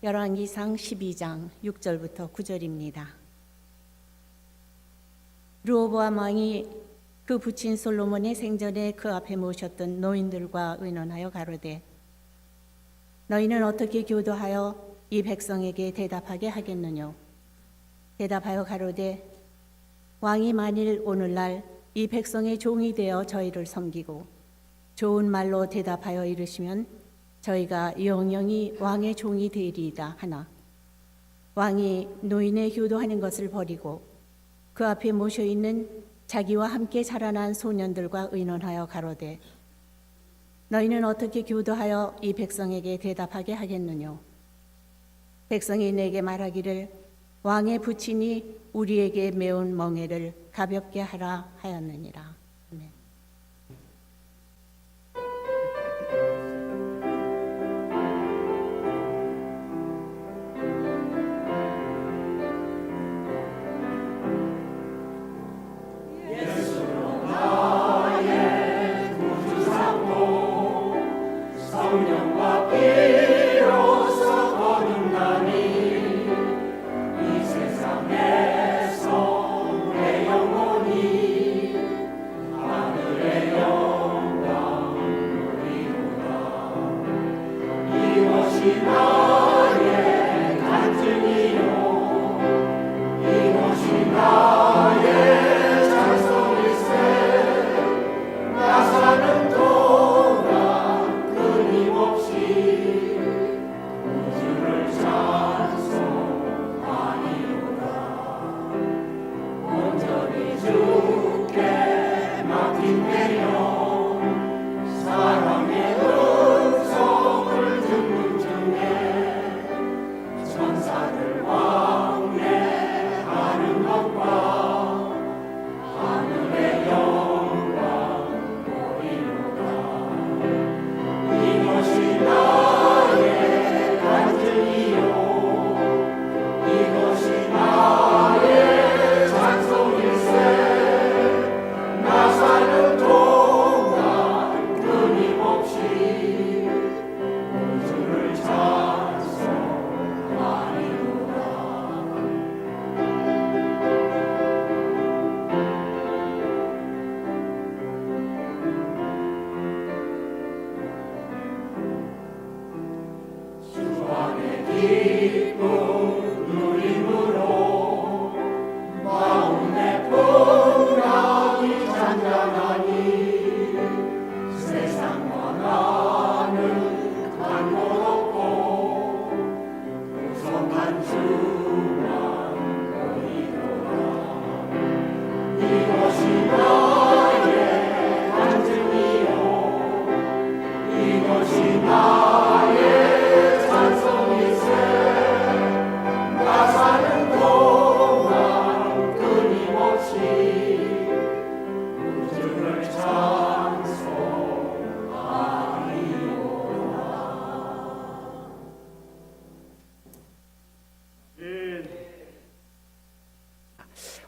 열왕기상 12장 6절부터 9절입니다. 르호보암 왕이 그 부친 솔로몬의 생전에 그 앞에 모셨던 노인들과 의논하여 가로되, 너희는 어떻게 교도하여 이 백성에게 대답하게 하겠느냐? 대답하여 가로되, 왕이 만일 오늘날 이 백성의 종이 되어 저희를 섬기고 좋은 말로 대답하여 이르시면 저희가 영영이 왕의 종이 되리이다 하나, 왕이 노인의 교도하는 것을 버리고 그 앞에 모셔있는 자기와 함께 자라난 소년들과 의논하여 가로되, 너희는 어떻게 교도하여 이 백성에게 대답하게 하겠느냐? 백성이 내게 말하기를, 왕의 부친이 우리에게 메운 멍에를 가볍게 하라 하였느니라. 아멘.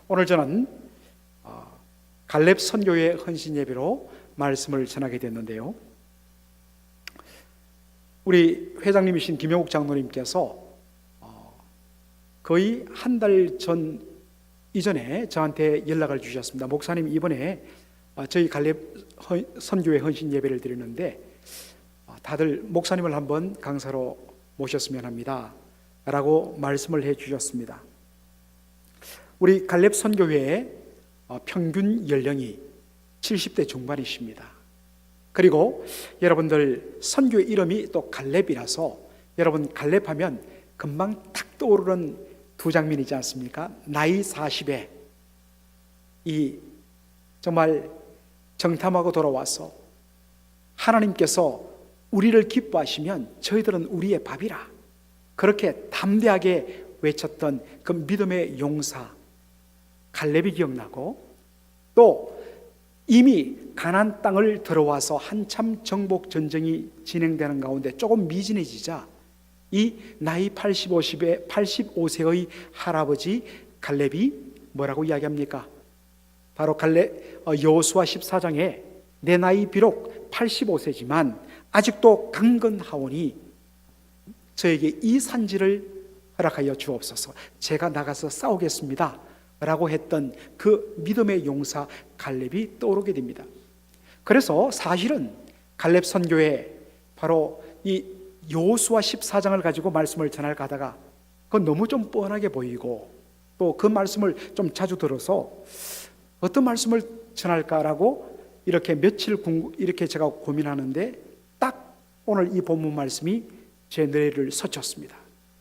오늘 저는 갈렙 선교회 헌신 예배로 말씀을 전하게 됐는데요. 우리 회장님이신 김영욱 장로님께서 거의 한 달 전 이전에 저한테 연락을 주셨습니다. 목사님, 이번에 저희 갈렙 선교회 헌신 예배를 드리는데 다들 목사님을 한번 강사로 모셨으면 합니다 라고 말씀을 해 주셨습니다. 우리 갈렙 선교회의 평균 연령이 70대 중반이십니다. 그리고 여러분들 선교 이름이 또 갈렙이라서 여러분 갈렙하면 금방 탁 떠오르는 두 장면이지 않습니까? 나이 40에 이 정말 정탐하고 돌아와서 하나님께서 우리를 기뻐하시면 저희들은 우리의 밥이라, 그렇게 담대하게 외쳤던 그 믿음의 용사 갈렙이 기억나고, 또 이미 가나안 땅을 들어와서 한참 정복 전쟁이 진행되는 가운데 조금 미진해지자 이 나이 85세의 할아버지 갈렙이 뭐라고 이야기합니까? 바로 여호수아 14장에 내 나이 비록 85세지만 아직도 강건하오니 저에게 이 산지를 허락하여 주옵소서. 제가 나가서 싸우겠습니다 라고 했던 그 믿음의 용사 갈렙이 떠오르게 됩니다. 그래서 사실은 갈렙 선교에 바로 이 여호수아 14장을 가지고 말씀을 전할 가다가 그건 너무 좀 뻔하게 보이고 또 그 말씀을 좀 자주 들어서 어떤 말씀을 전할까라고 이렇게 며칠 이렇게 제가 고민하는데 딱 오늘 이 본문 말씀이 제 뇌를 스쳤습니다.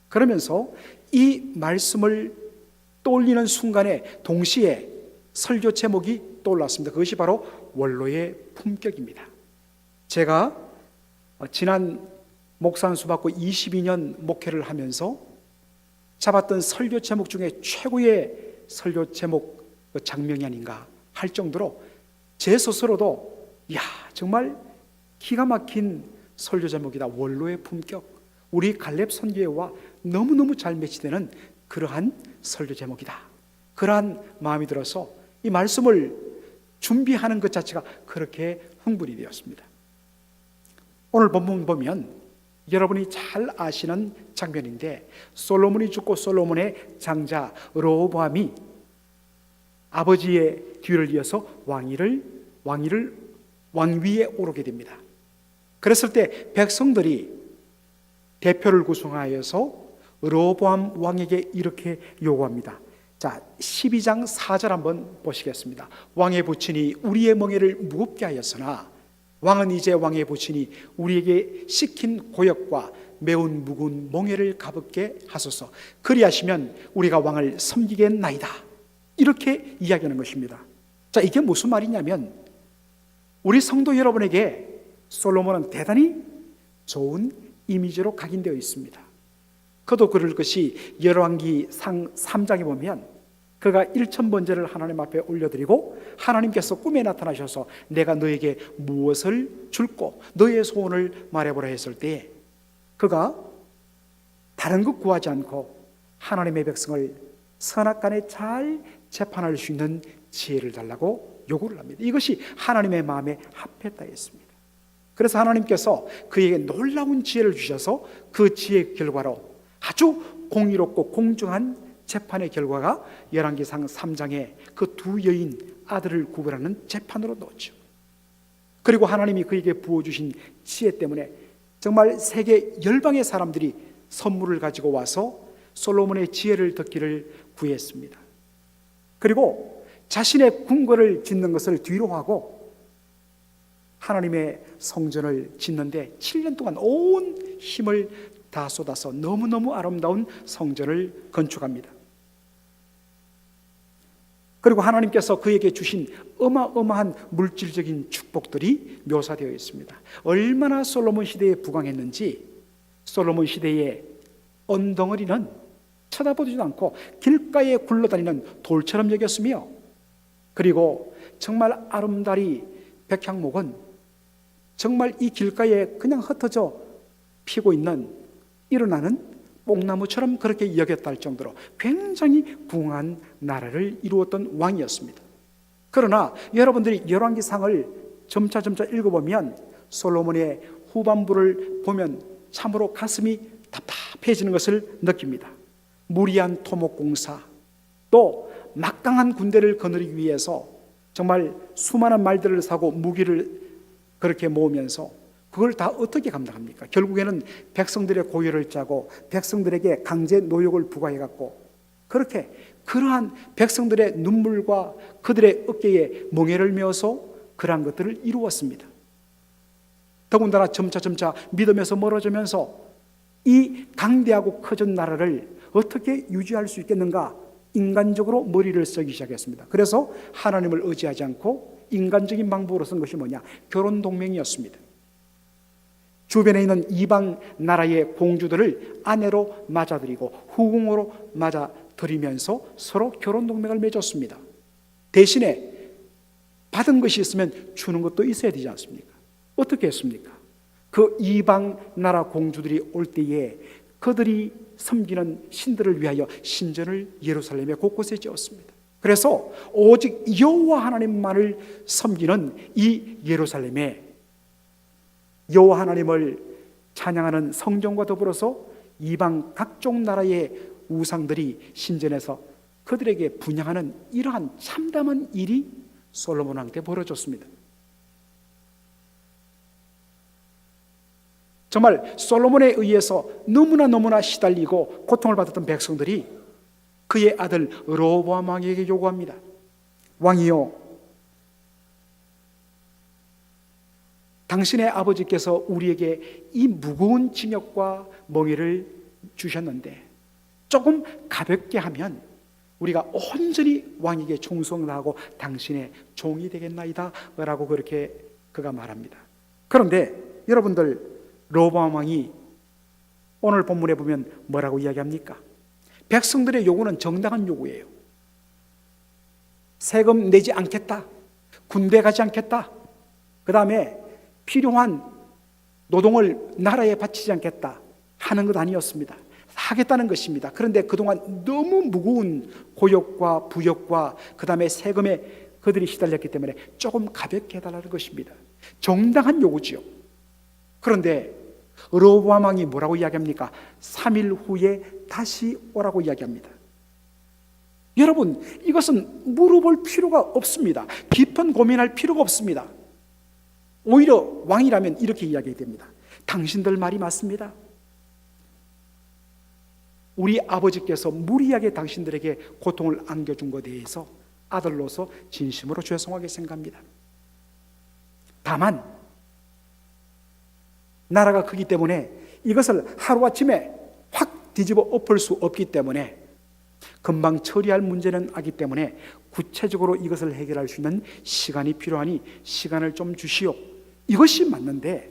그러면서 이 말씀을 떠올리는 순간에 동시에 설교 제목이 떠올랐습니다. 그것이 바로 원로의 품격입니다. 제가 지난 목산수 받고 22년 목회를 하면서 잡았던 설교 제목 중에 최고의 설교 제목 장면이 아닌가 할 정도로 제 스스로도 정말 기가 막힌 설교 제목이다. 원로의 품격. 우리 갈렙 선교회와 너무너무 잘 매치되는 그러한 설교 제목이다. 그러한 마음이 들어서 이 말씀을 준비하는 것 자체가 그렇게 흥분이 되었습니다. 오늘 본문 보면 여러분이 잘 아시는 장면인데 솔로몬이 죽고 솔로몬의 장자 르호보암이 아버지의 뒤를 이어서 왕위에 오르게 됩니다. 그랬을 때 백성들이 대표를 구성하여서 르호보암 왕에게 이렇게 요구합니다. 자, 12장 4절 한번 보시겠습니다. 왕의 부친이 우리의 멍에를 무겁게 하였으나 왕은 이제 왕의 부친이 우리에게 시킨 고역과 매운 묵은 멍에를 가볍게 하소서. 그리하시면 우리가 왕을 섬기겠나이다. 이렇게 이야기하는 것입니다. 자, 이게 무슨 말이냐면 우리 성도 여러분에게 솔로몬은 대단히 좋은 이미지로 각인되어 있습니다. 그도 그럴 것이 열왕기상 3장에 보면 그가 1000번제를 하나님 앞에 올려드리고 하나님께서 꿈에 나타나셔서 내가 너에게 무엇을 줄고 너의 소원을 말해보라 했을 때 그가 다른 것 구하지 않고 하나님의 백성을 선악간에 잘 재판할 수 있는 지혜를 달라고 요구를 합니다. 이것이 하나님의 마음에 합했다 했습니다. 그래서 하나님께서 그에게 놀라운 지혜를 주셔서 그 지혜의 결과로 아주 공의롭고 공정한 재판의 결과가 열왕기상 3장에 그 두 여인 아들을 구분하는 재판으로 넣었죠. 그리고 하나님이 그에게 부어주신 지혜 때문에 정말 세계 열방의 사람들이 선물을 가지고 와서 솔로몬의 지혜를 듣기를 구했습니다. 그리고 자신의 궁궐을 짓는 것을 뒤로 하고 하나님의 성전을 짓는데 7년 동안 온 힘을 다 쏟아서 너무너무 아름다운 성전을 건축합니다. 그리고 하나님께서 그에게 주신 어마어마한 물질적인 축복들이 묘사되어 있습니다. 얼마나 솔로몬 시대에 부강했는지 솔로몬 시대의 언덩어리는 쳐다보지도 않고 길가에 굴러다니는 돌처럼 여겼으며 그리고 정말 아름다리 백향목은 정말 이 길가에 그냥 흩어져 피고 있는 일어나는 뽕나무처럼 그렇게 여겼다 할 정도로 굉장히 부강한 나라를 이루었던 왕이었습니다. 그러나 여러분들이 열왕기상을 점차 읽어보면 솔로몬의 후반부를 보면 참으로 가슴이 답답해지는 것을 느낍니다. 무리한 토목공사 또 막강한 군대를 거느리기 위해서 정말 수많은 말들을 사고 무기를 그렇게 모으면서 그걸 다 어떻게 감당합니까? 결국에는 백성들의 고열을 짜고 백성들에게 강제 노역을 부과해갖고 그렇게 그러한 백성들의 눈물과 그들의 어깨에 멍에를 메어서 그러한 것들을 이루었습니다. 더군다나 점차 믿음에서 멀어지면서 이 강대하고 커진 나라를 어떻게 유지할 수 있겠는가 인간적으로 머리를 쓰기 시작했습니다. 그래서 하나님을 의지하지 않고 인간적인 방법으로 쓴 것이 뭐냐? 결혼동맹이었습니다. 주변에 있는 이방 나라의 공주들을 아내로 맞아들이고 후궁으로 맞아들이면서 서로 결혼동맹을 맺었습니다. 대신에 받은 것이 있으면 주는 것도 있어야 되지 않습니까? 어떻게 했습니까? 그 이방 나라 공주들이 올 때에 그들이 섬기는 신들을 위하여 신전을 예루살렘의 곳곳에 지었습니다. 그래서 오직 여호와 하나님만을 섬기는 이 예루살렘에 여호와 하나님을 찬양하는 성전과 더불어서 이방 각종 나라의 우상들이 신전에서 그들에게 분향하는 이러한 참담한 일이 솔로몬 왕 때 벌어졌습니다. 정말 솔로몬에 의해서 너무나 시달리고 고통을 받았던 백성들이 그의 아들 르호보암 왕에게 요구합니다. 왕이요, 당신의 아버지께서 우리에게 이 무거운 징역과 멍에를 주셨는데 조금 가볍게 하면 우리가 온전히 왕에게 충성하고 당신의 종이 되겠나이다 라고 그렇게 그가 말합니다. 그런데 여러분들, 르호보암 왕이 오늘 본문에 보면 뭐라고 이야기합니까? 백성들의 요구는 정당한 요구예요. 세금 내지 않겠다, 군대 가지 않겠다, 그 다음에 필요한 노동을 나라에 바치지 않겠다 하는 것 아니었습니다. 하겠다는 것입니다. 그런데 그동안 너무 무거운 고역과 부역과 그 다음에 세금에 그들이 시달렸기 때문에 조금 가볍게 해달라는 것입니다. 정당한 요구지요. 그런데 르호보암 왕이 뭐라고 이야기합니까? 3일 후에 다시 오라고 이야기합니다. 여러분, 이것은 물어볼 필요가 없습니다. 깊은 고민할 필요가 없습니다. 오히려 왕이라면 이렇게 이야기됩니다. 당신들 말이 맞습니다. 우리 아버지께서 무리하게 당신들에게 고통을 안겨준 것에 대해서 아들로서 진심으로 죄송하게 생각합니다. 다만 나라가 크기 때문에 이것을 하루아침에 확 뒤집어 엎을 수 없기 때문에, 금방 처리할 문제는 아기 때문에 구체적으로 이것을 해결할 수 있는 시간이 필요하니 시간을 좀 주시오. 이것이 맞는데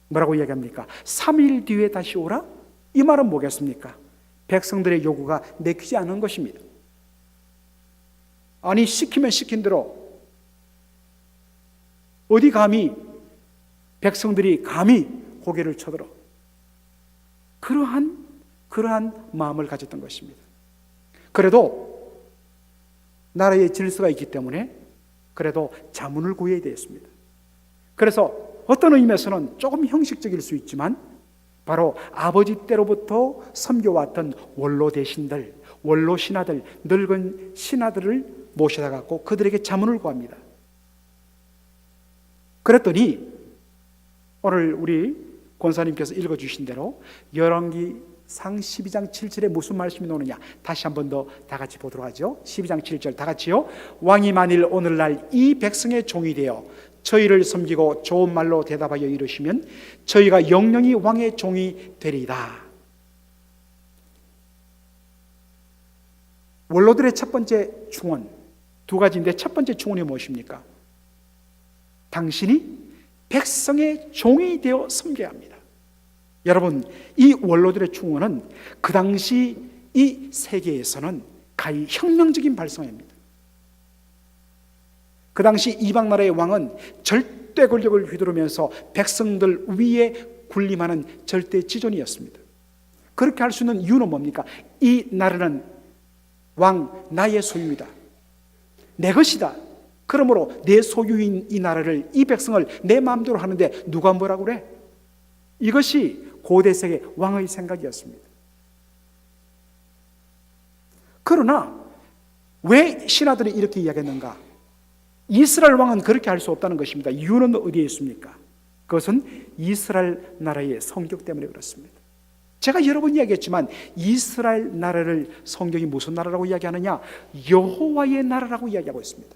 뭐라고 이야기합니까? 3일 뒤에 다시 오라? 이 말은 뭐겠습니까? 백성들의 요구가 내키지 않은 것입니다. 아니, 시키면 시킨 대로 어디 감히 백성들이 감히 고개를 쳐들어 그러한 마음을 가졌던 것입니다. 그래도 나라의 질서가 있기 때문에 그래도 자문을 구해야 되었습니다. 그래서 어떤 의미에서는 조금 형식적일 수 있지만 바로 아버지 때로부터 섬겨왔던 원로 대신들, 원로 신하들, 늙은 신하들을 모셔다 갖고 그들에게 자문을 구합니다. 그랬더니 오늘 우리 권사님께서 읽어주신 대로 열왕기상 12장 7절에 무슨 말씀이 나오느냐, 다시 한 번 더 다 같이 보도록 하죠. 12장 7절 다 같이요. 왕이 만일 오늘날 이 백성의 종이 되어 저희를 섬기고 좋은 말로 대답하여 이르시면 저희가 영영이 왕의 종이 되리이다. 원로들의 첫 번째 충원, 두 가지인데 첫 번째 충원이 무엇입니까? 당신이 백성의 종이 되어 섬겨야 합니다. 여러분, 이 원로들의 충원은 그 당시 이 세계에서는 가히 혁명적인 발상입니다. 그 당시 이방 나라의 왕은 절대 권력을 휘두르면서 백성들 위에 군림하는 절대 지존이었습니다. 그렇게 할 수 있는 이유는 뭡니까? 이 나라는 왕 나의 소유이다, 내 것이다. 그러므로 내 소유인 이 나라를, 이 백성을 내 마음대로 하는데 누가 뭐라고 그래? 이것이 고대 세계 왕의 생각이었습니다. 그러나 왜 신하들이 이렇게 이야기했는가? 이스라엘 왕은 그렇게 할 수 없다는 것입니다. 이유는 어디에 있습니까? 그것은 이스라엘 나라의 성격 때문에 그렇습니다. 제가 여러 번 이야기했지만 이스라엘 나라를 성경이 무슨 나라라고 이야기하느냐? 여호와의 나라라고 이야기하고 있습니다.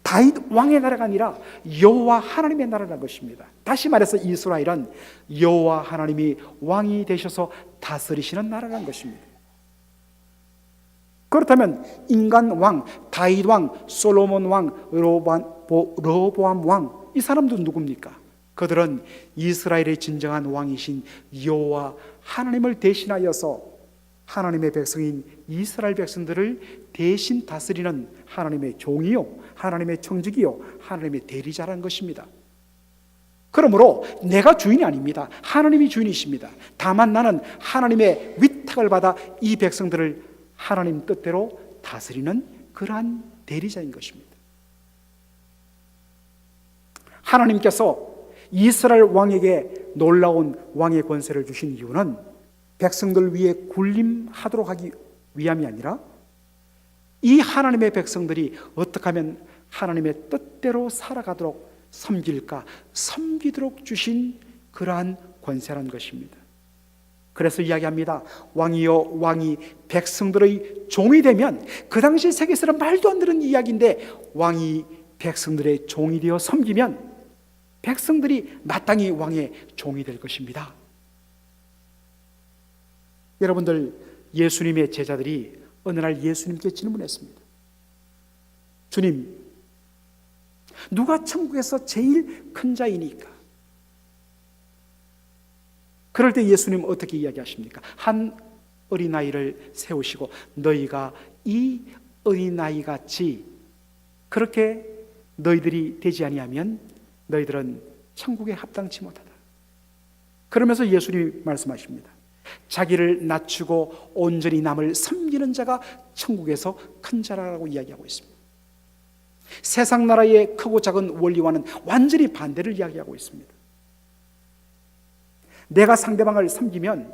다윗 왕의 나라가 아니라 여호와 하나님의 나라라는 것입니다. 다시 말해서 이스라엘은 여호와 하나님이 왕이 되셔서 다스리시는 나라라는 것입니다. 그렇다면 인간 왕, 다윗 왕, 솔로몬 왕, 르호보암 왕, 이 사람들은 누굽니까? 그들은 이스라엘의 진정한 왕이신 여호와 하나님을 대신하여서 하나님의 백성인 이스라엘 백성들을 대신 다스리는 하나님의 종이요, 하나님의 청직이요, 하나님의 대리자라는 것입니다. 그러므로 내가 주인이 아닙니다. 하나님이 주인이십니다. 다만 나는 하나님의 위탁을 받아 이 백성들을 하나님 뜻대로 다스리는 그러한 대리자인 것입니다. 하나님께서 이스라엘 왕에게 놀라운 왕의 권세를 주신 이유는 백성들 위에 군림하도록 하기 위함이 아니라 이 하나님의 백성들이 어떻게 하면 하나님의 뜻대로 살아가도록 섬길까, 섬기도록 주신 그러한 권세란 것입니다. 그래서 이야기합니다. 왕이여 왕이 백성들의 종이 되면, 그 당시 세계에서는 말도 안 되는 이야기인데, 왕이 백성들의 종이 되어 섬기면 백성들이 마땅히 왕의 종이 될 것입니다. 여러분들, 예수님의 제자들이 어느 날 예수님께 질문했습니다. 주님, 누가 천국에서 제일 큰 자이니까? 그럴 때 예수님 어떻게 이야기하십니까? 한 어린아이를 세우시고 너희가 이 어린아이 같이 그렇게 너희들이 되지 아니하면 너희들은 천국에 합당치 못하다. 그러면서 예수님이 말씀하십니다. 자기를 낮추고 온전히 남을 섬기는 자가 천국에서 큰 자라고 이야기하고 있습니다. 세상 나라의 크고 작은 원리와는 완전히 반대를 이야기하고 있습니다. 내가 상대방을 섬기면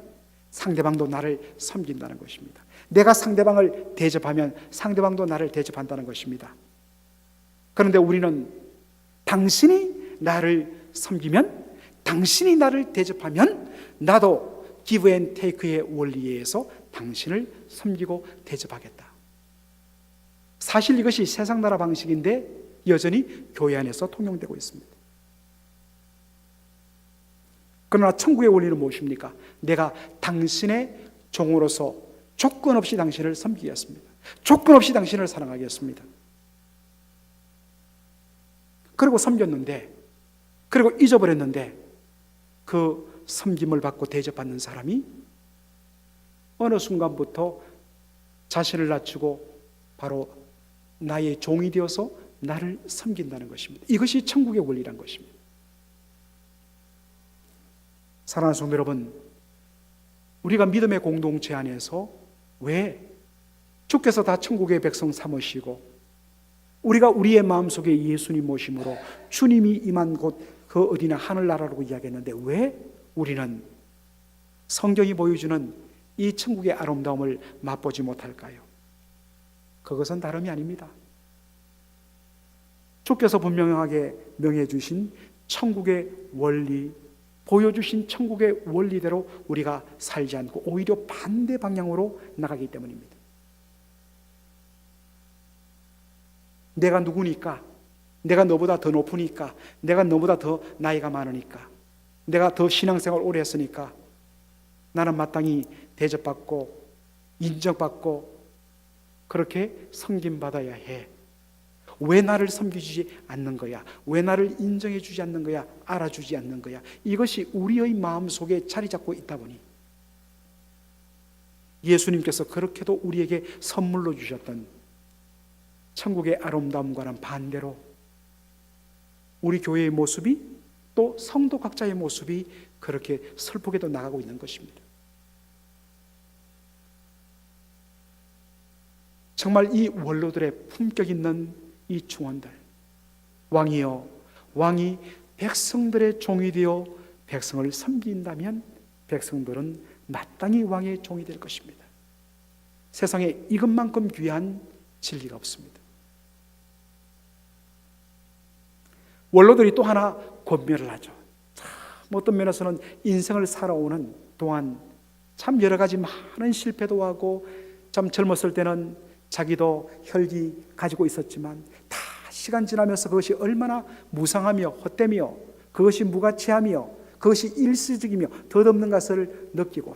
상대방도 나를 섬긴다는 것입니다. 내가 상대방을 대접하면 상대방도 나를 대접한다는 것입니다. 그런데 우리는 당신이 나를 섬기면, 당신이 나를 대접하면 나도 give and take의 원리에 의해서 당신을 섬기고 대접하겠다. 사실 이것이 세상 나라 방식인데 여전히 교회 안에서 통용되고 있습니다. 그러나 천국의 원리는 무엇입니까? 내가 당신의 종으로서 조건 없이 당신을 섬기겠습니다. 조건 없이 당신을 사랑하겠습니다. 그리고 섬겼는데, 그리고 잊어버렸는데, 그 섬김을 받고 대접받는 사람이 어느 순간부터 자신을 낮추고 바로 나의 종이 되어서 나를 섬긴다는 것입니다. 이것이 천국의 원리란 것입니다. 사랑하는 성도 여러분, 우리가 믿음의 공동체 안에서 왜 주께서 다 천국의 백성 삼으시고 우리가 우리의 마음속에 예수님 모심으로 주님이 임한 곳 그 어디나 하늘나라라고 이야기했는데 왜 우리는 성경이 보여주는 이 천국의 아름다움을 맛보지 못할까요? 그것은 다름이 아닙니다. 주께서 분명하게 명해 주신 천국의 원리, 보여주신 천국의 원리대로 우리가 살지 않고 오히려 반대 방향으로 나가기 때문입니다. 내가 누구니까, 내가 너보다 더 높으니까, 내가 너보다 더 나이가 많으니까, 내가 더 신앙생활 오래 했으니까 나는 마땅히 대접받고 인정받고 그렇게 섬김받아야 해. 왜 나를 섬겨주지 않는 거야? 왜 나를 인정해 주지 않는 거야? 알아주지 않는 거야? 이것이 우리의 마음속에 자리 잡고 있다 보니 예수님께서 그렇게도 우리에게 선물로 주셨던 천국의 아름다움과는 반대로 우리 교회의 모습이, 또 성도 각자의 모습이 그렇게 슬프게도 나가고 있는 것입니다. 정말 이 원로들의 품격 있는 이 충원들, 왕이여 왕이 백성들의 종이 되어 백성을 섬긴다면 백성들은 마땅히 왕의 종이 될 것입니다. 세상에 이것만큼 귀한 진리가 없습니다. 원로들이 또 하나 권면을 하죠. 참 어떤 면에서는 인생을 살아오는 동안 참 여러 가지 많은 실패도 하고, 참 젊었을 때는 자기도 혈기 가지고 있었지만 다 시간 지나면서 그것이 얼마나 무상하며 헛되며 그것이 무가치하며 그것이 일시적이며 덧없는 것을 느끼고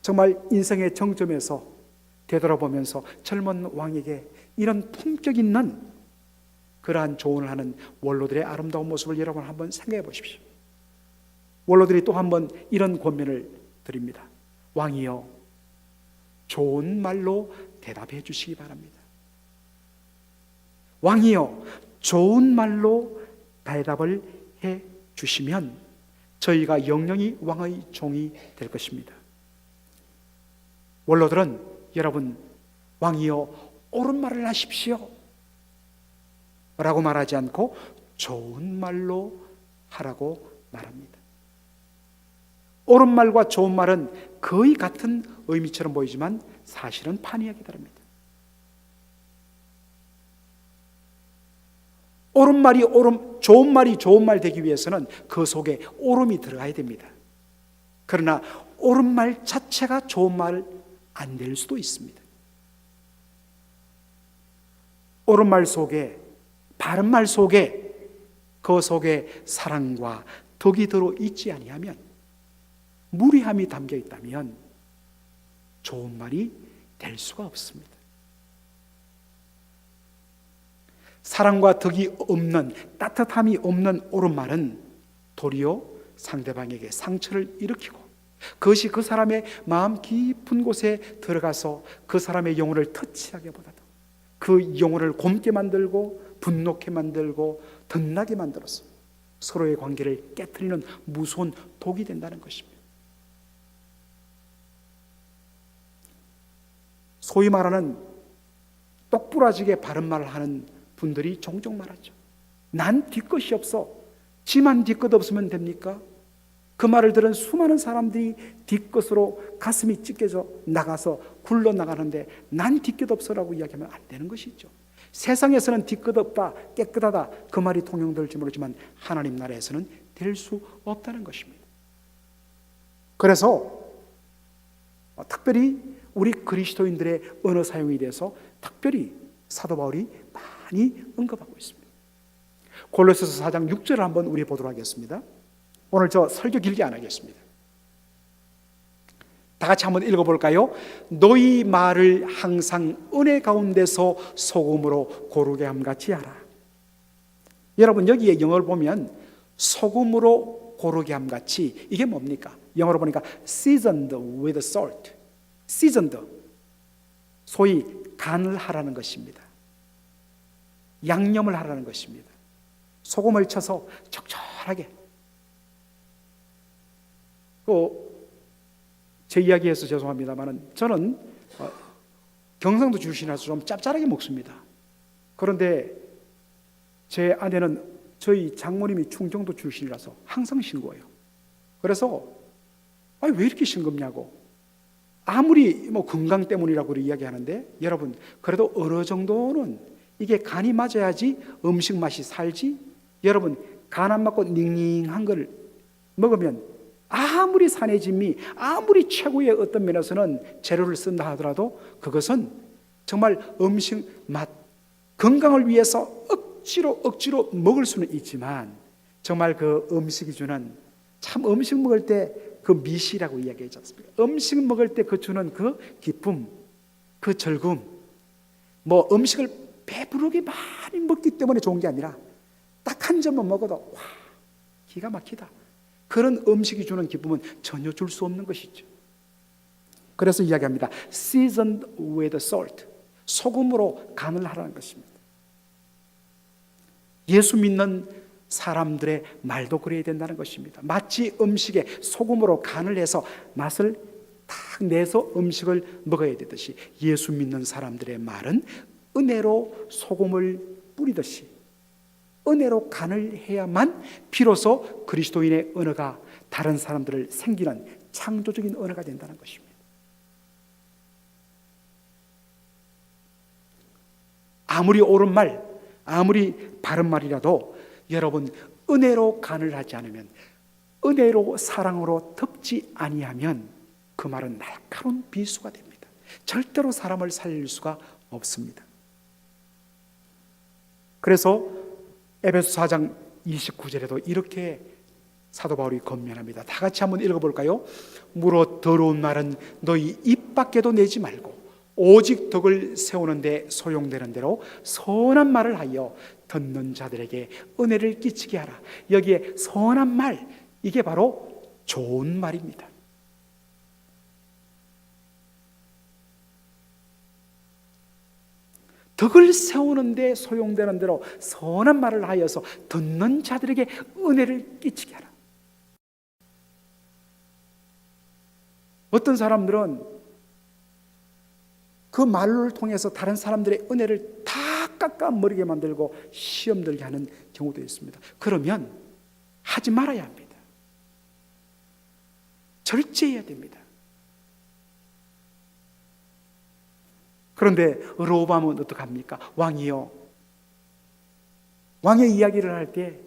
정말 인생의 정점에서 되돌아보면서 젊은 왕에게 이런 품격 있는 그러한 조언을 하는 원로들의 아름다운 모습을 여러분 한번 생각해 보십시오. 원로들이 또 한번 이런 권면을 드립니다. 왕이여 좋은 말로 대답해 주시기 바랍니다. 왕이여 좋은 말로 대답을 해 주시면 저희가 영영이 왕의 종이 될 것입니다. 원로들은 여러분 왕이여 옳은 말을 하십시오 라고 말하지 않고 좋은 말로 하라고 말합니다. 옳은 말과 좋은 말은 거의 같은 의미처럼 보이지만 사실은 판이하게 다릅니다. 옳은 말이 좋은 말이 좋은 말 되기 위해서는 그 속에 옳음이 들어가야 됩니다. 그러나 옳은 말 자체가 좋은 말 안 될 수도 있습니다. 옳은 말 속에, 바른 말 속에, 그 속에 사랑과 덕이 들어 있지 아니하면, 무례함이 담겨 있다면 좋은 말이 될 수가 없습니다. 사랑과 덕이 없는, 따뜻함이 없는 옳은 말은 도리어 상대방에게 상처를 일으키고 그것이 그 사람의 마음 깊은 곳에 들어가서 그 사람의 영혼을 터치하기보다도 그 영혼을 곪게 만들고 분노케 만들고 덧나게 만들어서 서로의 관계를 깨트리는 무서운 독이 된다는 것입니다. 소위 말하는 똑부러지게 바른 말을 하는 분들이 종종 말하죠. 난 뒤끝이 없어. 지만 뒤끝 없으면 됩니까? 그 말을 들은 수많은 사람들이 뒤끝으로 가슴이 찢겨져 나가서 굴러나가는데 난 뒤끝 없어라고 이야기하면 안 되는 것이죠. 세상에서는 뒤끝 없다, 깨끗하다 그 말이 통용될지 모르지만 하나님 나라에서는 될 수 없다는 것입니다. 그래서 특별히 우리 그리스도인들의 언어 사용에 대해서 특별히 사도 바울이 많이 언급하고 있습니다. 골로새서 4장 6절을 한번 우리 보도록 하겠습니다. 오늘 저 설교 길게 안 하겠습니다. 다 같이 한번 읽어볼까요? 너희 말을 항상 은혜 가운데서 소금으로 고르게 함같이 하라. 여러분 여기에 영어를 보면 소금으로 고르게 함같이 이게 뭡니까? 영어로 보니까 seasoned with salt. seasoned 소위 간을 하라는 것입니다. 양념을 하라는 것입니다. 소금을 쳐서 적절하게. 제 이야기에서 죄송합니다만 저는 경상도 출신이라서 좀 짭짤하게 먹습니다. 그런데 제 아내는 저희 장모님이 충청도 출신이라서 항상 싱거워요. 그래서 왜 이렇게 싱겁냐고. 아무리 건강 때문이라고 이야기하는데 여러분 그래도 어느 정도는 이게 간이 맞아야지 음식 맛이 살지. 여러분 간 안 맞고 닝닝한 걸 먹으면 아무리 산해진미 아무리 최고의 어떤 면에서는 재료를 쓴다 하더라도 그것은 정말 음식 맛 건강을 위해서 억지로 먹을 수는 있지만 정말 그 음식이 주는 참 음식 먹을 때 그 미시라고 이야기하지 않습니까? 음식 먹을 때 그 주는 그 기쁨 그 즐거움 음식을 배부르게 많이 먹기 때문에 좋은 게 아니라 딱 한 점만 먹어도 와 기가 막히다. 그런 음식이 주는 기쁨은 전혀 줄 수 없는 것이죠. 그래서 이야기합니다. Seasoned with salt. 소금으로 간을 하라는 것입니다. 예수 믿는 사람들의 말도 그래야 된다는 것입니다. 마치 음식에 소금으로 간을 해서 맛을 딱 내서 음식을 먹어야 되듯이 예수 믿는 사람들의 말은 은혜로 소금을 뿌리듯이 은혜로 간을 해야만 비로소 그리스도인의 언어가 다른 사람들을 생기는 창조적인 언어가 된다는 것입니다. 아무리 옳은 말, 아무리 바른 말이라도 여러분 은혜로 간을 하지 않으면 은혜로 사랑으로 덮지 아니하면 그 말은 날카로운 비수가 됩니다. 절대로 사람을 살릴 수가 없습니다. 그래서 에베소 4장 29절에도 이렇게 사도 바울이 권면합니다. 다 같이 한번 읽어볼까요? 무릇 더러운 말은 너희 입 밖에도 내지 말고 오직 덕을 세우는 데 소용되는 대로 선한 말을 하여 듣는 자들에게 은혜를 끼치게 하라. 여기에 선한 말, 이게 바로 좋은 말입니다. 덕을 세우는데 소용되는 대로 선한 말을 하여서 듣는 자들에게 은혜를 끼치게 하라. 어떤 사람들은 그 말을 통해서 다른 사람들의 은혜를 다 깎아머리게 만들고 시험 들게 하는 경우도 있습니다. 그러면 하지 말아야 합니다. 절제해야 됩니다. 그런데 르호보암은 어떡합니까? 왕이요, 왕의 이야기를 할 때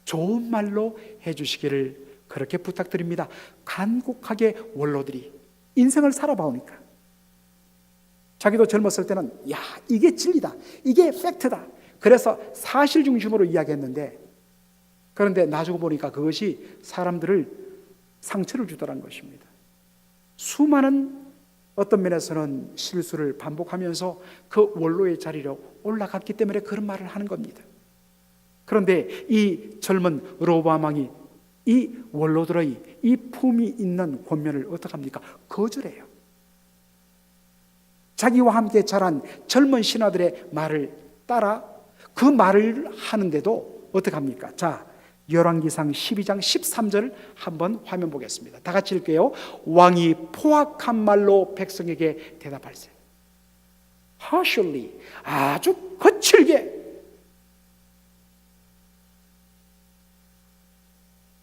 좋은 말로 해주시기를 그렇게 부탁드립니다. 간곡하게 원로들이 인생을 살아봐오니까 자기도 젊었을 때는 야, 이게 진리다, 이게 팩트다, 그래서 사실 중심으로 이야기했는데, 그런데 나중에 보니까 그것이 사람들을 상처를 주더라는 것입니다. 수많은 어떤 면에서는 실수를 반복하면서 그 원로의 자리로 올라갔기 때문에 그런 말을 하는 겁니다. 그런데 이 젊은 르호보암 왕이 이 원로들의 이 품이 있는 권면을 어떡합니까? 거절해요. 자기와 함께 자란 젊은 신하들의 말을 따라 그 말을 하는데도 어떡합니까? 자, 열왕기상 12장 13절 한번 화면 보겠습니다. 다 같이 읽게요. 왕이 포악한 말로 백성에게 대답할세. harshly, 아주 거칠게,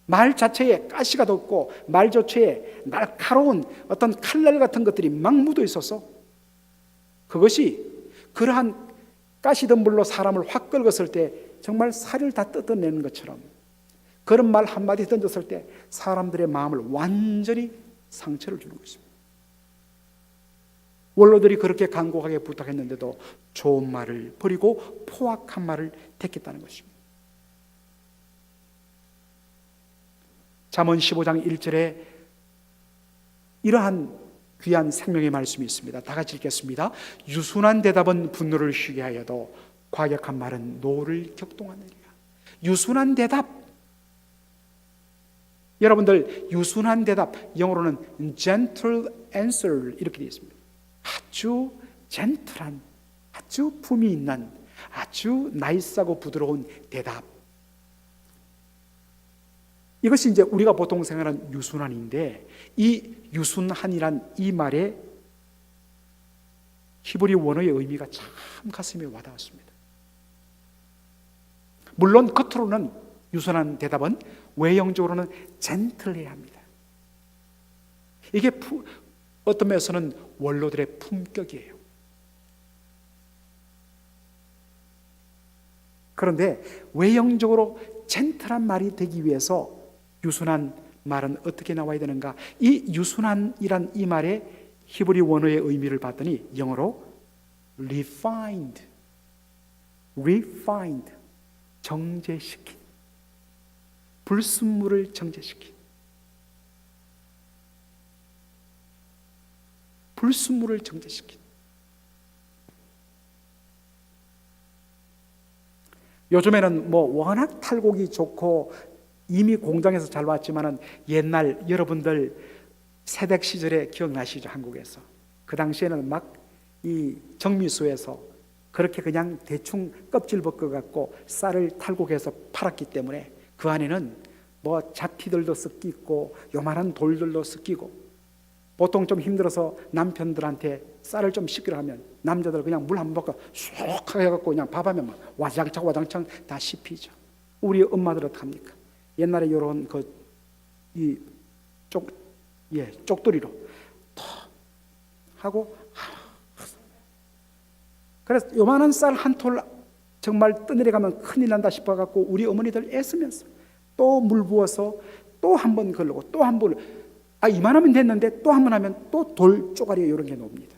말 자체에 가시가 돋고 말 자체에 날카로운 어떤 칼날 같은 것들이 막 묻어 있어서 그것이 그러한 가시던 물로 사람을 확 긁었을 때 정말 살을 다 뜯어내는 것처럼 그런 말 한마디 던졌을 때 사람들의 마음을 완전히 상처를 주는 것입니다. 원로들이 그렇게 간곡하게 부탁했는데도 좋은 말을 버리고 포악한 말을 택했다는 것입니다. 잠언 15장 1절에 이러한 귀한 생명의 말씀이 있습니다. 다 같이 읽겠습니다. 유순한 대답은 분노를 쉬게 하여도 과격한 말은 노를 격동하느니라. 유순한 대답, 여러분들 유순한 대답, 영어로는 gentle answer 이렇게 되어 있습니다. 아주 젠틀한, 아주 품이 있는, 아주 나이스하고 부드러운 대답, 이것이 이제 우리가 보통 생각하는 유순한인데, 이 유순한이란 이 말의 히브리 원어의 의미가 참 가슴에 와닿았습니다. 물론 겉으로는 유순한 대답은 외형적으로는 젠틀해야 합니다. 이게 어떤 면에서는 원로들의 품격이에요. 그런데 외형적으로 젠틀한 말이 되기 위해서 유순한 말은 어떻게 나와야 되는가? 이 유순한이란 이 말의 히브리 원어의 의미를 봤더니 영어로 refined, 정제시킨, 불순물을 정제시킨, 불순물을 정제시킨. 요즘에는 뭐 워낙 탈곡이 좋고 이미 공장에서 잘 왔지만은 옛날 여러분들 새댁 시절에 기억나시죠? 한국에서 그 당시에는 막 이 정미소에서 그렇게 그냥 대충 껍질 벗겨 갖고 쌀을 탈곡해서 팔았기 때문에 그 안에는 뭐 잡티들도 섞이고 요만한 돌들도 섞이고, 보통 좀 힘들어서 남편들한테 쌀을 좀 씻기려 하면 남자들 그냥 물 한 번 먹고 쑥 해갖고 그냥 밥하면 막 와장창 다 씹히죠. 우리 엄마들 어떡합니까? 옛날에 이런 쪽돌이로 턱 하고, 그래서 요만한 쌀 한 톨 정말 떠내려가면 큰일 난다 싶어갖고 우리 어머니들 애쓰면서 또 물 부어서 또 한 번 걸르고 또 한 번, 이만하면 됐는데 또 한 번 하면 또 돌 쪼가리 이런 게 나옵니다.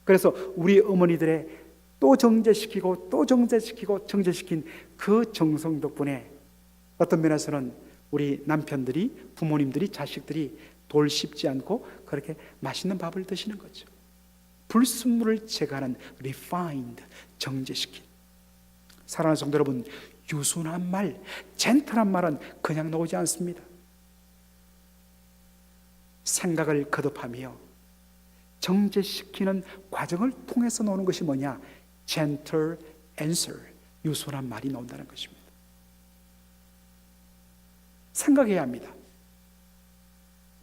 그래서 우리 어머니들의 또 정제시키고 또 정제시킨 그 정성 덕분에 어떤 면에서는 우리 남편들이, 부모님들이, 자식들이 돌 씹지 않고 그렇게 맛있는 밥을 드시는 거죠. 불순물을 제거하는 refined, 정제시킨. 사랑하는 성도 여러분, 유순한 말, 젠틀한 말은 그냥 나오지 않습니다. 생각을 거듭하며 정제시키는 과정을 통해서 나오는 것이 뭐냐? gentle answer, 유순한 말이 나온다는 것입니다. 생각해야 합니다.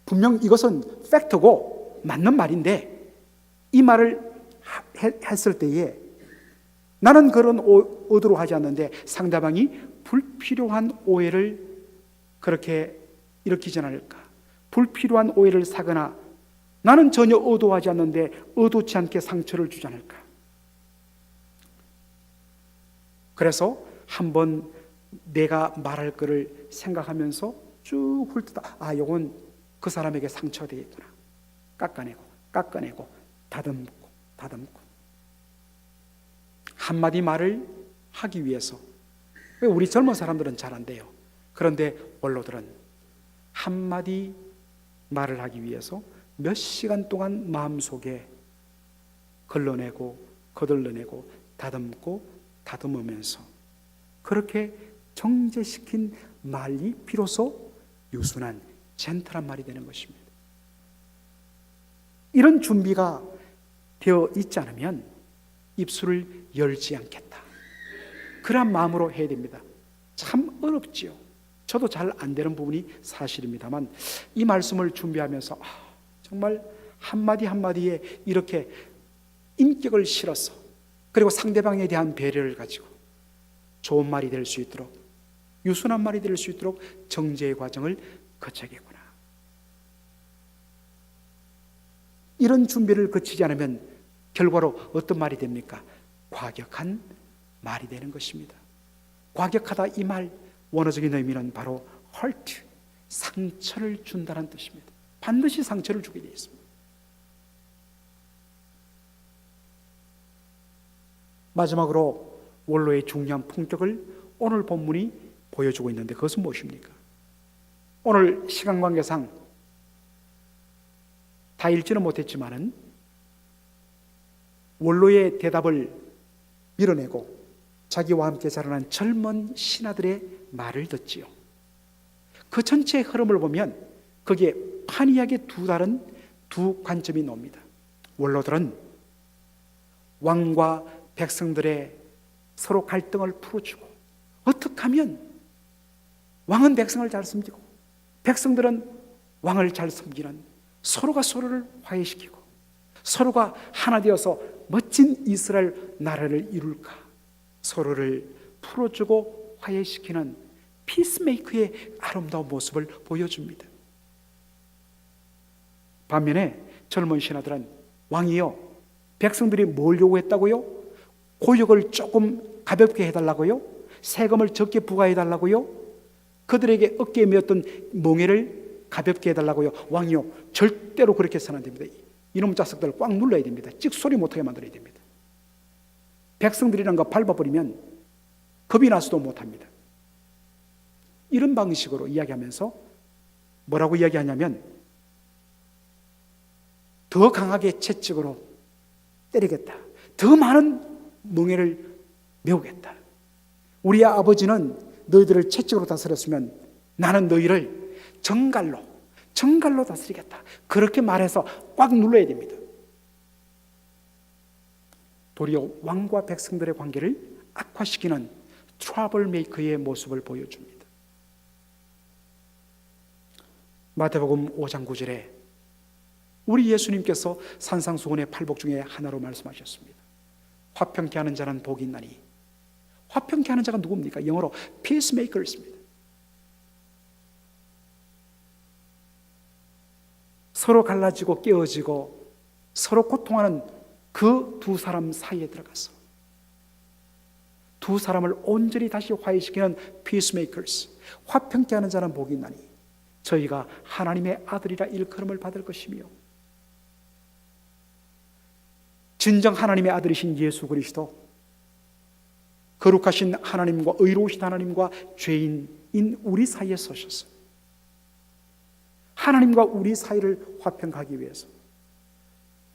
분명 이것은 팩트고 맞는 말인데 이 말을 했을 때에 나는 그런 의도로 하지 않는데 상대방이 불필요한 오해를 그렇게 일으키지 않을까, 불필요한 오해를 사거나 나는 전혀 의도하지 않는데 의도치 않게 상처를 주지 않을까. 그래서 한번 내가 말할 거를 생각하면서 쭉 훑다, 요건 그 사람에게 상처가 되겠구나. 깎아내고 다듬고 한마디 말을 하기 위해서. 우리 젊은 사람들은 잘 안 돼요. 그런데 원로들은 한마디 말을 하기 위해서 몇 시간 동안 마음속에 걸러내고 거들러내고 다듬으면서 그렇게 정제시킨 말이 비로소 유순한 젠틀한 말이 되는 것입니다. 이런 준비가 되어 있지 않으면 입술을 열지 않겠다. 그런 마음으로 해야 됩니다. 참 어렵지요. 저도 잘 안 되는 부분이 사실입니다만 이 말씀을 준비하면서 정말 한마디 한마디에 이렇게 인격을 실어서 그리고 상대방에 대한 배려를 가지고 좋은 말이 될 수 있도록 유순한 말이 될 수 있도록 정제의 과정을 거쳐야겠구나. 이런 준비를 거치지 않으면 결과로 어떤 말이 됩니까? 과격한 말이 되는 것입니다. 과격하다 이 말 원어적인 의미는 바로 hurt, 상처를 준다는 뜻입니다. 반드시 상처를 주게 되어 있습니다. 마지막으로 원로의 중요한 품격을 오늘 본문이 보여주고 있는데 그것은 무엇입니까? 오늘 시간 관계상 다 읽지는 못했지만은 원로의 대답을 밀어내고 자기와 함께 자라난 젊은 신하들의 말을 듣지요. 그 전체의 흐름을 보면 거기에 판이하게 다른 두 관점이 나옵니다. 원로들은 왕과 백성들의 서로 갈등을 풀어주고 어떻게 하면 왕은 백성을 잘 섬기고 백성들은 왕을 잘 섬기는 서로가 서로를 화해시키고 서로가 하나 되어서 멋진 이스라엘 나라를 이룰까 서로를 풀어주고 화해시키는 피스메이커의 아름다운 모습을 보여줍니다. 반면에 젊은 신하들은 왕이요, 백성들이 뭘 요구했다고요? 고역을 조금 가볍게 해달라고요? 세금을 적게 부과해달라고요? 그들에게 어깨에 메었던 멍에를 가볍게 해달라고요? 왕이요, 절대로 그렇게 해서는 안 됩니다. 이놈 자식들 꽉 눌러야 됩니다. 찍소리 못하게 만들어야 됩니다. 백성들이란 거 밟아버리면 겁이 나서도 못합니다. 이런 방식으로 이야기하면서 뭐라고 이야기하냐면 더 강하게 채찍으로 때리겠다. 더 많은 멍에를 메우겠다. 우리 아버지는 너희들을 채찍으로 다스렸으면 나는 너희를 정갈로 다스리겠다. 그렇게 말해서 꽉 눌러야 됩니다. 도리어 왕과 백성들의 관계를 악화시키는 트러블 메이커의 모습을 보여줍니다. 마태복음 5장 9절에 우리 예수님께서 산상수훈의 팔복 중에 하나로 말씀하셨습니다. 화평케 하는 자는 복이 있나니. 화평케 하는 자가 누굽니까? 영어로 peacemakers입니다. 서로 갈라지고 깨어지고 서로 고통하는 그 두 사람 사이에 들어가서 두 사람을 온전히 다시 화해시키는 peacemakers, 화평케 하는 자는 복이 있나니 저희가 하나님의 아들이라 일컬음을 받을 것이며 진정 하나님의 아들이신 예수 그리스도, 거룩하신 하나님과 의로우신 하나님과 죄인인 우리 사이에 서셔서 하나님과 우리 사이를 화평하기 위해서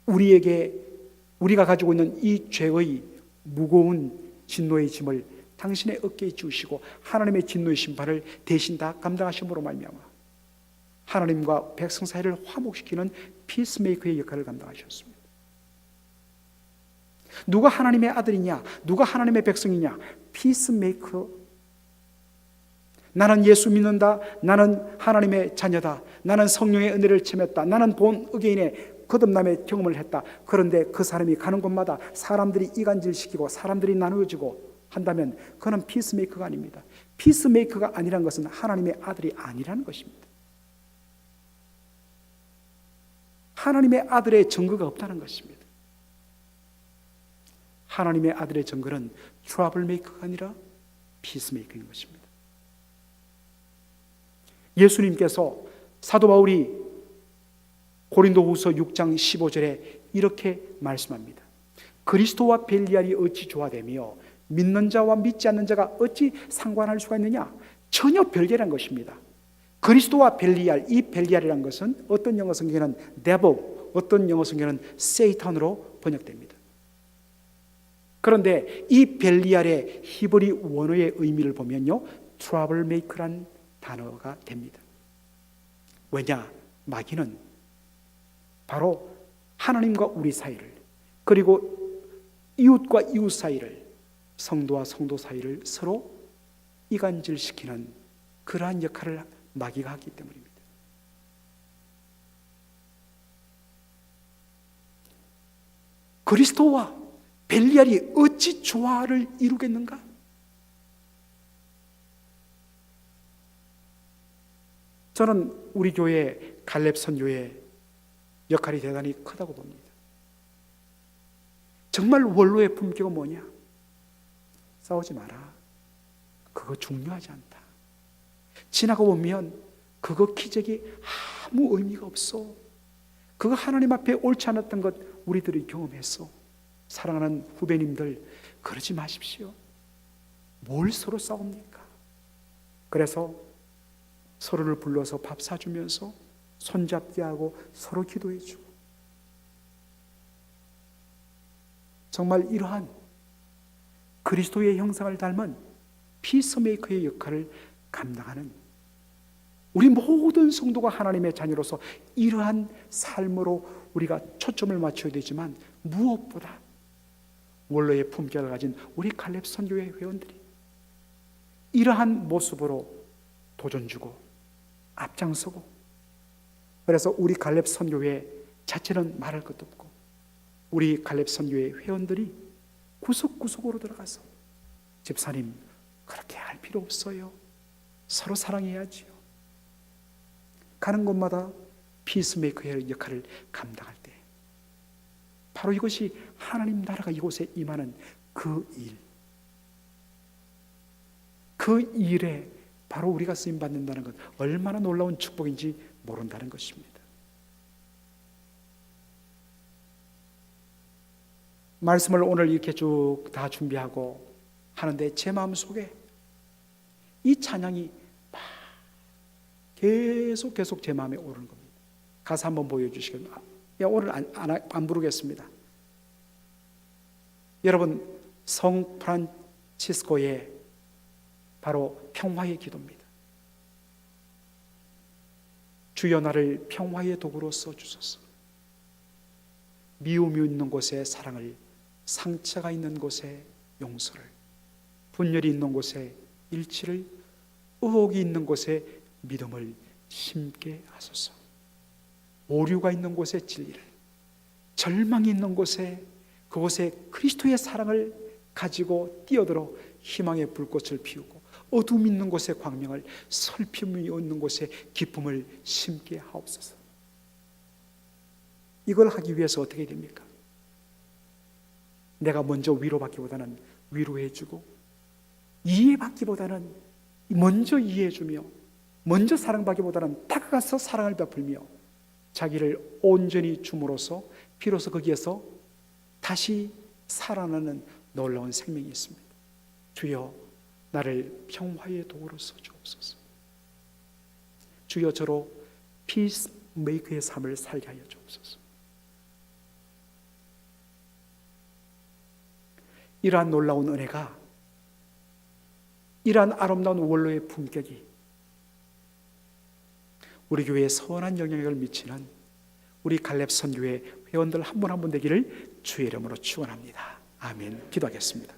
우리가 가지고 있는 이 죄의 무거운 진노의 짐을 당신의 어깨에 지우시고 하나님의 진노의 심판을 대신 다 감당하심으로 말미암아 하나님과 백성 사이를 화목시키는 피스메이커의 역할을 감당하셨습니다. 누가 하나님의 아들이냐? 누가 하나님의 백성이냐? 피스메이커. 나는 예수 믿는다. 나는 하나님의 자녀다. 나는 성령의 은혜를 체험했다. 나는 본 의개인의 거듭남의 경험을 했다. 그런데 그 사람이 가는 곳마다 사람들이 이간질시키고 사람들이 나누어지고 한다면 그는 피스메이커가 아닙니다. 피스메이커가 아니란 것은 하나님의 아들이 아니라는 것입니다. 하나님의 아들의 증거가 없다는 것입니다. 하나님의 아들의 증거는 트러블 메이커가 아니라 피스메이커인 것입니다. 예수님께서 사도 바울이 고린도후서 6장 15절에 이렇게 말씀합니다. 그리스도와 벨리알이 어찌 조화되며 믿는 자와 믿지 않는 자가 어찌 상관할 수가 있느냐? 전혀 별개란 것입니다. 그리스도와 벨리알, 이 벨리알이라는 것은 어떤 영어 성경에는 devil, 어떤 영어 성경에는 세이탄으로 번역됩니다. 그런데 이 벨리알의 히브리 원어의 의미를 보면요, 트러블 메이커란 단어가 됩니다. 왜냐? 마귀는 바로 하나님과 우리 사이를, 그리고 이웃과 이웃 사이를, 성도와 성도 사이를 서로 이간질시키는 그러한 역할을 마귀가 하기 때문입니다. 그리스도와 벨리알이 어찌 조화를 이루겠는가? 저는 우리 교회 갈렙 선교의 역할이 대단히 크다고 봅니다. 정말 원로의 품격은 뭐냐? 싸우지 마라. 그거 중요하지 않다. 지나가 보면 그거 기적이 아무 의미가 없어. 그거 하나님 앞에 옳지 않았던 것 우리들이 경험했어. 사랑하는 후배님들, 그러지 마십시오. 뭘 서로 싸웁니까? 그래서 서로를 불러서 밥 사주면서 손잡게 하고 서로 기도해주고, 정말 이러한 그리스도의 형상을 닮은 피스메이커의 역할을 감당하는 우리 모든 성도가 하나님의 자녀로서 이러한 삶으로 우리가 초점을 맞춰야 되지만, 무엇보다 원로의 품격을 가진 우리 갈렙 선교회 회원들이 이러한 모습으로 도전 주고 앞장서고, 그래서 우리 갈렙 선교회 자체는 말할 것도 없고, 우리 갈렙 선교회 회원들이 구석구석으로 들어가서 집사님 그렇게 할 필요 없어요. 서로 사랑해야지요. 가는 곳마다 피스메이커의 역할을 감당할 때 바로 이것이 하나님 나라가 이곳에 임하는 그 일, 그 일에 바로 우리가 쓰임받는다는 것, 얼마나 놀라운 축복인지 모른다는 것입니다. 말씀을 오늘 이렇게 쭉 다 준비하고 하는데 제 마음속에 이 찬양이 막 계속 제 마음에 오르는 겁니다. 가사 한번 보여주시겠나요? 오늘 안 부르겠습니다. 여러분, 성 프란치스코의 바로 평화의 기도입니다. 주여 나를 평화의 도구로 써주소서. 미움이 있는 곳에 사랑을, 상처가 있는 곳에 용서를, 분열이 있는 곳에 일치를, 의혹이 있는 곳에 믿음을 심게 하소서. 오류가 있는 곳에 진리를, 절망이 있는 곳에 그곳에 그리스도의 사랑을 가지고 뛰어들어 희망의 불꽃을 피우고, 어둠이 있는 곳에 광명을, 슬픔이 있는 곳에 기쁨을 심게 하옵소서. 이걸 하기 위해서 어떻게 됩니까? 내가 먼저 위로받기보다는 위로해주고, 이해받기보다는 먼저 이해해주며, 먼저 사랑받기보다는 다가가서 사랑을 베풀며 자기를 온전히 줌으로써 비로소 거기에서 다시 살아나는 놀라운 생명이 있습니다. 주여 나를 평화의 도구로 써주옵소서. 주여 저로 피스메이커의 삶을 살게 하여 주옵소서. 이러한 놀라운 은혜가, 이러한 아름다운 원로의 품격이 우리 교회에 선한 영향력을 미치는 우리 갈렙 선교회 회원들 한 분 한 분 되기를 주의 이름으로 축원합니다. 아멘. 기도하겠습니다.